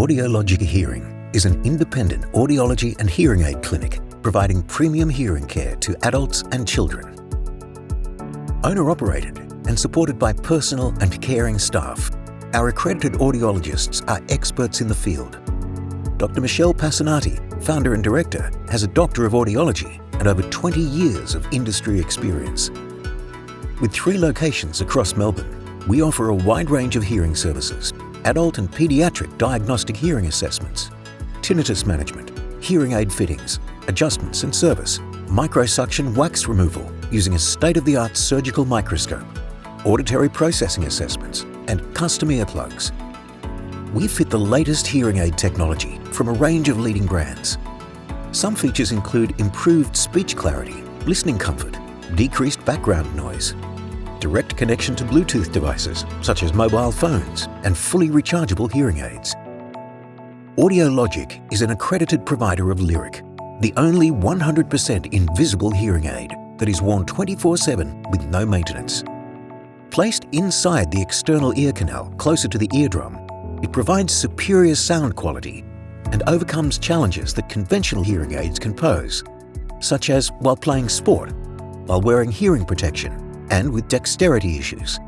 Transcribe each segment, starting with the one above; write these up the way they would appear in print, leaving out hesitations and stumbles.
AudioLogic Hearing is an independent audiology and hearing aid clinic providing premium hearing care to adults and children. Owner-operated and supported by personal and caring staff, our accredited audiologists are experts in the field. Dr. Michelle Pasinati, founder and director, has a Doctorate of Audiology and over 20 years of industry experience. With 3 locations across Melbourne, we offer a wide range of hearing services, adult and paediatric diagnostic hearing assessments, tinnitus management, hearing aid fittings, adjustments and service, microsuction wax removal using a state-of-the-art surgical microscope, auditory processing assessments, and custom earplugs. We fit the latest hearing aid technology from a range of leading brands. Some features include improved speech clarity, listening comfort, decreased background noise, direct connection to Bluetooth devices such as mobile phones, and fully rechargeable hearing aids. AudioLogic is an accredited provider of Lyric, the only 100% invisible hearing aid that is worn 24/7 with no maintenance. Placed inside the external ear canal closer to the eardrum, it provides superior sound quality and overcomes challenges that conventional hearing aids can pose, such as while playing sport, while wearing hearing protection, and with dexterity issues.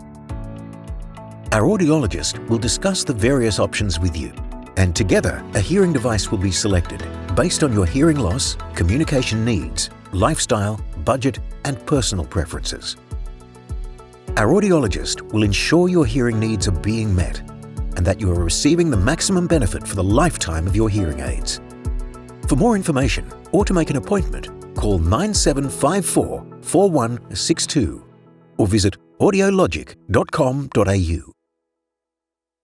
Our audiologist will discuss the various options with you, and together a hearing device will be selected based on your hearing loss, communication needs, lifestyle, budget, and personal preferences. Our audiologist will ensure your hearing needs are being met and that you are receiving the maximum benefit for the lifetime of your hearing aids. For more information or to make an appointment, call 9754 4162 or visit audiologic.com.au.